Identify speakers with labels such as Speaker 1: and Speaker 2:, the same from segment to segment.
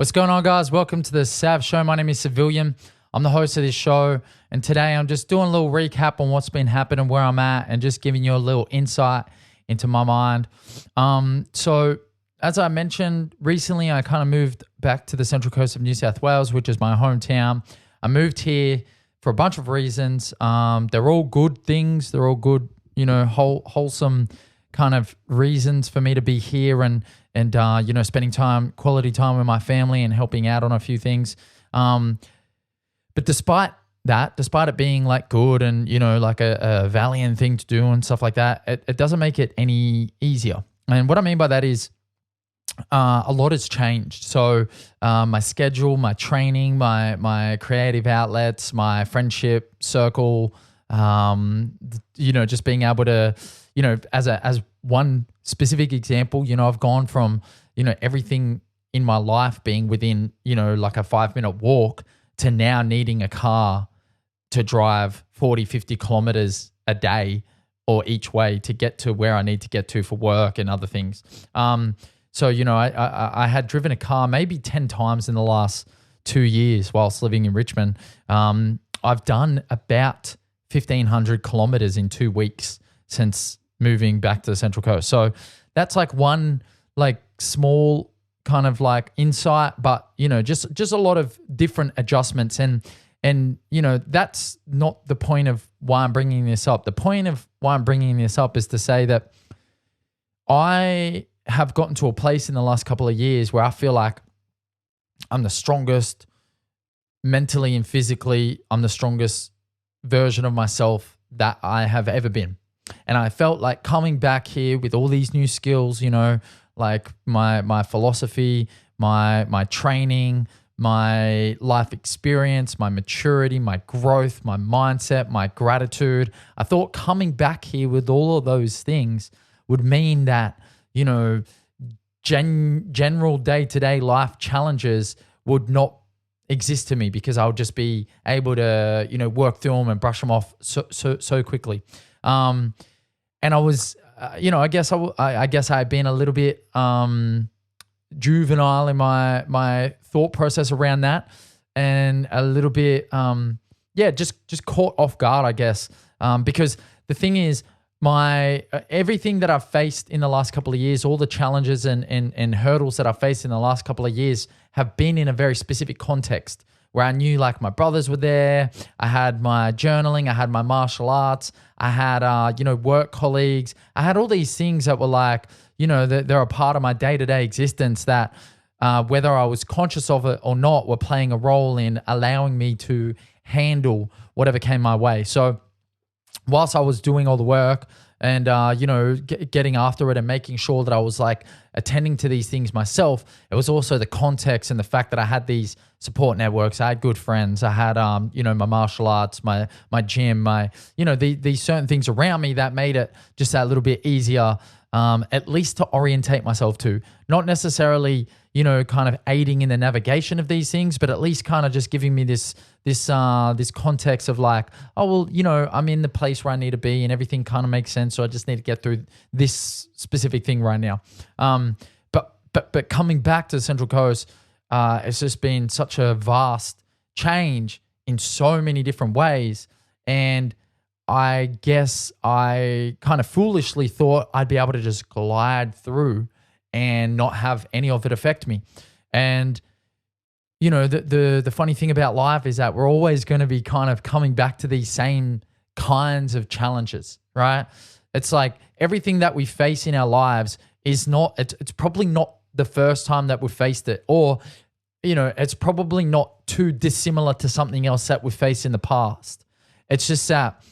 Speaker 1: What's going on, guys? Welcome to the Sav Show. My name is Savilian. I'm the host of this show, and today I'm just doing a little recap on what's been happening, where I'm at, and just giving you a little insight into my mind. So as I mentioned, recently I kind of moved back to the central coast of New South Wales, which is my hometown. I moved here for a bunch of reasons. They're all good things. They're all good, wholesome kind of reasons for me to be here and spending quality time with my family and helping out on a few things. But despite it being like good and, like a valiant thing to do and stuff like that, it doesn't make it any easier. And what I mean by that is a lot has changed. So my schedule, my training, my creative outlets, my friendship circle, just being able to, as one specific example, I've gone from, everything in my life being within, like a 5-minute walk to now needing a car to drive 40, 50 kilometers a day or each way to get to where I need to get to for work and other things. So, I had driven a car maybe 10 times in the last 2 years whilst living in Richmond. I've done about 1,500 kilometers in 2 weeks since moving back to the Central Coast. So that's like one small kind of insight, but just a lot of different adjustments. And that's not the point of why I'm bringing this up. The point of why I'm bringing this up is to say that I have gotten to a place in the last couple of years where I feel like I'm the strongest mentally and physically. I'm the strongest version of myself that I have ever been. And I felt like coming back here with all these new skills, like my philosophy, my training, my life experience, my maturity, my growth, my mindset, my gratitude. I thought coming back here with all of those things would mean that, general day-to-day life challenges would not exist to me because I'll just be able to, work through them and brush them off so quickly. And I was, I guess I had been a little bit juvenile in my thought process around that, and a little bit, just caught off guard, I guess, because the thing is, everything that I've faced in the last couple of years, all the challenges and hurdles that I've faced in the last couple of years have been in a very specific context where I knew like my brothers were there. I had my journaling, I had my martial arts, I had, work colleagues. I had all these things that were like, they're a part of my day-to-day existence that whether I was conscious of it or not were playing a role in allowing me to handle whatever came my way. So whilst I was doing all the work and, getting after it and making sure that I was like attending to these things myself, it was also the context and the fact that I had these support networks. I had good friends. I had, my martial arts, my gym, these certain things around me that made it just that little bit easier, at least to orientate myself to. Not necessarily, kind of aiding in the navigation of these things, but at least kind of just giving me this context of like, oh, well, I'm in the place where I need to be and everything kind of makes sense. So I just need to get through this specific thing right now. But coming back to the Central Coast, it's just been such a vast change in so many different ways. And I guess I kind of foolishly thought I'd be able to just glide through and not have any of it affect me. And, the funny thing about life is that we're always going to be kind of coming back to these same kinds of challenges, right? It's like everything that we face in our lives is not, it's probably not the first time that we've faced it, or, it's probably not too dissimilar to something else that we've faced in the past. It's just that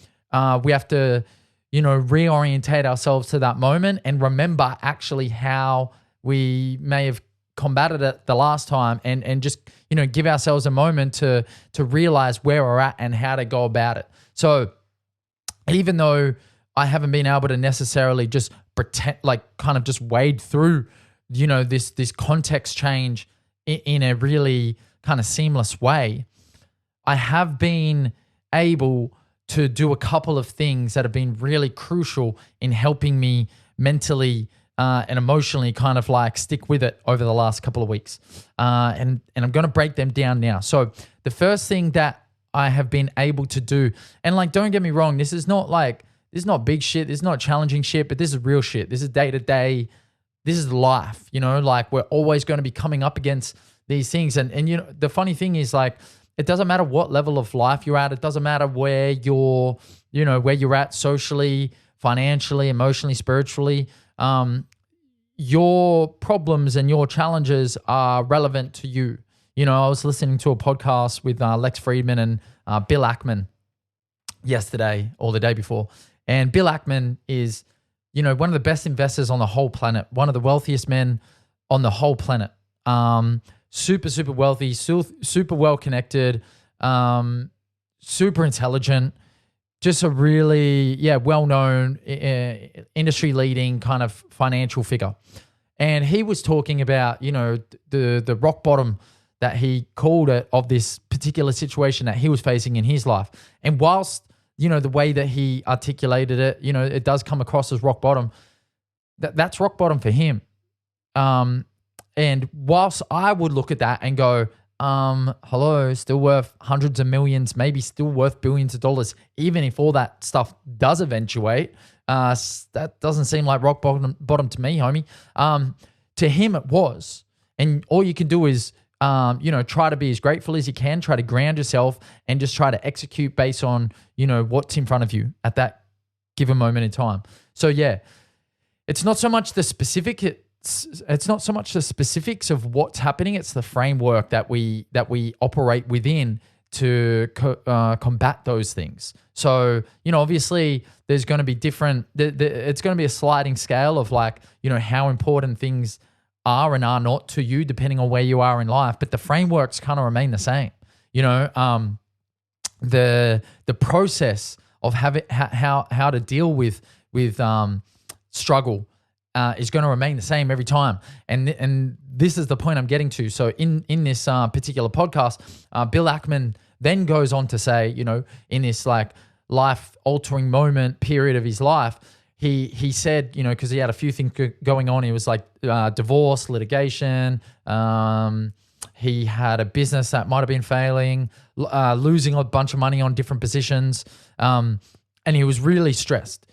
Speaker 1: we have to, reorientate ourselves to that moment and remember actually how we may have combated it the last time and just, give ourselves a moment to realize where we're at and how to go about it. So even though I haven't been able to necessarily just pretend, like kind of just wade through, this context change in a really kind of seamless way, I have been able to do a couple of things that have been really crucial in helping me mentally and emotionally kind of like stick with it over the last couple of weeks. And I'm going to break them down now. So the first thing that I have been able to do, and like, don't get me wrong, this is not big shit. This is not challenging shit, but this is real shit. This is day to day. This is life, like we're always going to be coming up against these things. And the funny thing is, like, it doesn't matter what level of life you're at. It doesn't matter where you're at socially, financially, emotionally, spiritually. Your problems and your challenges are relevant to you. I was listening to a podcast with Lex Friedman and Bill Ackman yesterday or the day before. And Bill Ackman is, one of the best investors on the whole planet, one of the wealthiest men on the whole planet. Super, super wealthy, super well connected, super intelligent, just a really, well-known, industry leading kind of financial figure. And he was talking about, the rock bottom that he called it of this particular situation that he was facing in his life. And whilst, the way that he articulated it, it does come across as rock bottom, that's rock bottom for him. And whilst I would look at that and go, hello, still worth hundreds of millions, maybe still worth billions of dollars, even if all that stuff does eventuate, that doesn't seem like rock bottom to me, homie. To him, it was. And all you can do is, try to be as grateful as you can, try to ground yourself and just try to execute based on, what's in front of you at that given moment in time. So yeah, it's not so much the specifics of what's happening. It's the framework that we operate within to combat those things. So, obviously there's going to be different, it's going to be a sliding scale of like, how important things are and are not to you depending on where you are in life, but the frameworks kind of remain the same. The process of how to deal with struggle is going to remain the same every time. And this is the point I'm getting to. So in this particular podcast, Bill Ackman then goes on to say, in this like life-altering moment period of his life, he said, because he had a few things going on. He was like divorce, litigation. He had a business that might have been failing, losing a bunch of money on different positions. And he was really stressed.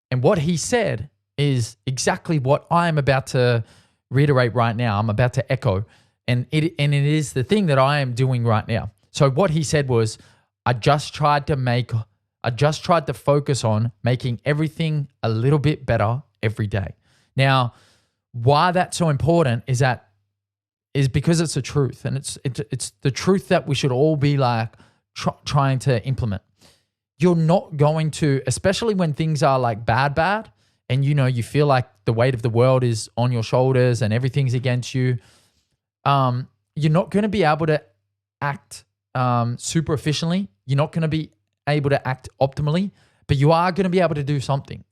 Speaker 1: And what he said is exactly what I'm about to reiterate right now. I'm about to echo. And it is the thing that I am doing right now. So what he said was, I just tried to focus on making everything a little bit better every day. Now, why that's so important is because it's the truth, and it's the truth that we should all be like trying to implement. You're not going to, especially when things are like bad, and you feel like the weight of the world is on your shoulders and everything's against you. You're not going to be able to act super efficiently. You're not going to be able to act optimally, but you are going to be able to do something.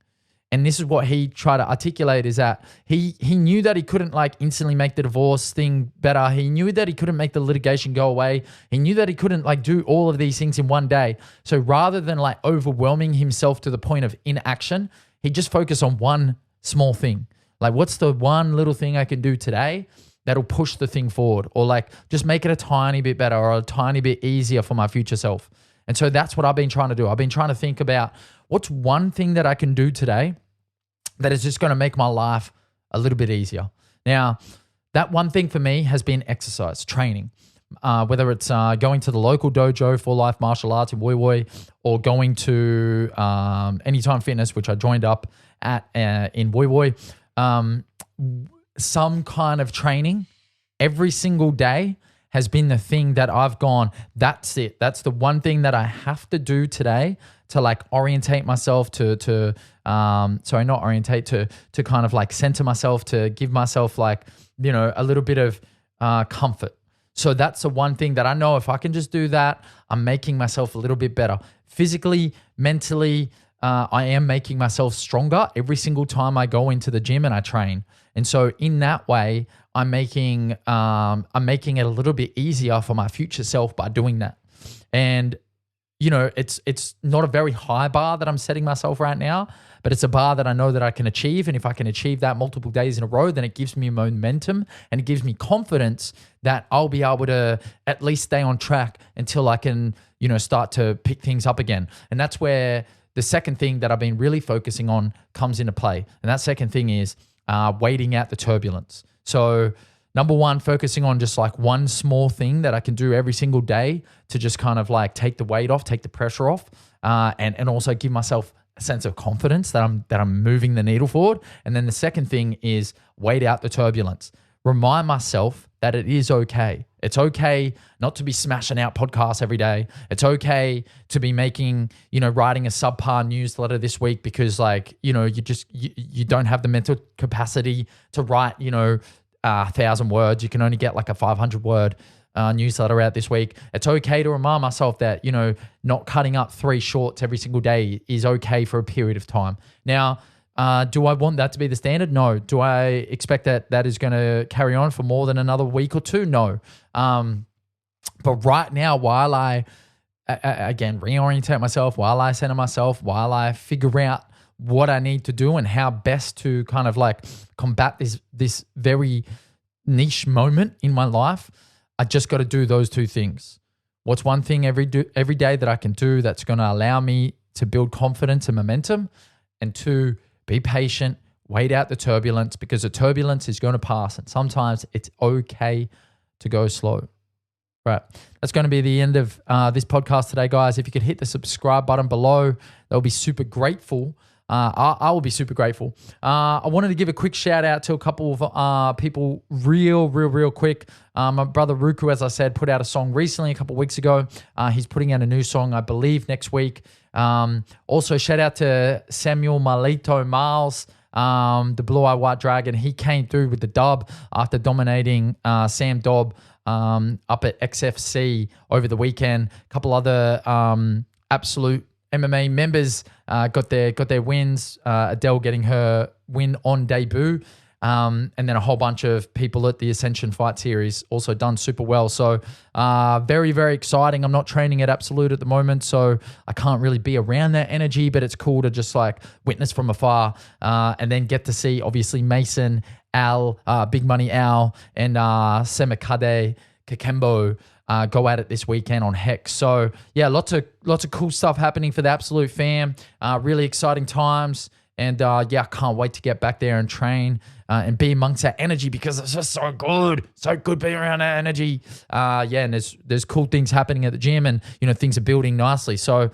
Speaker 1: And this is what he tried to articulate, is that he knew that he couldn't like instantly make the divorce thing better. He knew that he couldn't make the litigation go away. He knew that he couldn't like do all of these things in one day. So rather than like overwhelming himself to the point of inaction, he just focused on one small thing. Like, what's the one little thing I can do today that'll push the thing forward, or like just make it a tiny bit better or a tiny bit easier for my future self. And so that's what I've been trying to do. I've been trying to think about what's one thing that I can do today that is just going to make my life a little bit easier. Now, that one thing for me has been exercise, training. Whether it's going to the local dojo for life martial arts in Woi Woi, or going to Anytime Fitness, which I joined up at in Woi Woi. Some kind of training every single day has been the thing that I've gone, that's it. That's the one thing that I have to do today to like orientate myself to kind of like center myself, to give myself like, a little bit of comfort. So that's the one thing that I know, if I can just do that, I'm making myself a little bit better. Physically, mentally, I am making myself stronger every single time I go into the gym and I train. And so in that way, I'm making it a little bit easier for my future self by doing that. And, it's not a very high bar that I'm setting myself right now, but it's a bar that I know that I can achieve. And if I can achieve that multiple days in a row, then it gives me momentum and it gives me confidence that I'll be able to at least stay on track until I can, start to pick things up again. And that's where the second thing that I've been really focusing on comes into play. And that second thing is waiting out the turbulence. So number one, focusing on just like one small thing that I can do every single day to just kind of like take the weight off, take the pressure off, and also give myself a sense of confidence that I'm moving the needle forward. And then the second thing is wait out the turbulence. Remind myself that it is okay. It's okay not to be smashing out podcasts every day. It's okay to be making, writing a subpar newsletter this week because you don't have the mental capacity to write, 1,000 words. You can only get like a 500 word newsletter out this week. It's okay to remind myself that, not cutting up 3 shorts every single day is okay for a period of time. Now, do I want that to be the standard? No. Do I expect that is going to carry on for more than another week or two? No. But right now, while I, again, reorientate myself, while I center myself, while I figure out what I need to do and how best to kind of like combat this very niche moment in my life, I just got to do those 2 things. What's one thing every day that I can do that's going to allow me to build confidence and momentum? And 2, be patient, wait out the turbulence because the turbulence is going to pass and sometimes it's okay to go slow. Right. That's going to be the end of this podcast today, guys. If you could hit the subscribe button below, that would be super grateful. I will be super grateful. I wanted to give a quick shout out to a couple of people real quick. My brother Ruku, as I said, put out a song recently a couple of weeks ago. He's putting out a new song, I believe, next week. Also, shout out to Samuel Malito Miles, the Blue Eye White Dragon. He came through with the dub after dominating Sam Dobb up at XFC over the weekend. A couple other Absolute MMA members got their wins. Adele getting her win on debut. And then a whole bunch of people at the Ascension Fight Series also done super well. So very, very exciting. I'm not training at Absolute at the moment, so I can't really be around that energy, but it's cool to just like witness from afar and then get to see obviously Mason, Al, Big Money Al, and Semakade Kakembo go at it this weekend on Hex. So yeah, lots of cool stuff happening for the Absolute fam. Really exciting times. And I can't wait to get back there and train and be amongst that energy because it's just so good being around that energy. And there's cool things happening at the gym and, things are building nicely. So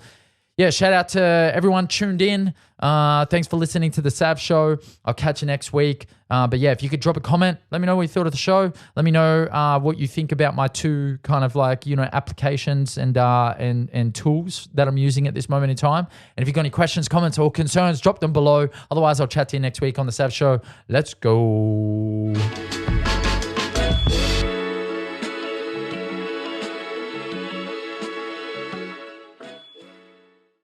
Speaker 1: yeah, shout out to everyone tuned in. Thanks for listening to the Sav Show. I'll catch you next week. But yeah, if you could drop a comment, let me know what you thought of the show. Let me know what you think about my 2 kind of like, applications and tools that I'm using at this moment in time. And if you've got any questions, comments, or concerns, drop them below. Otherwise, I'll chat to you next week on the Sav Show. Let's go.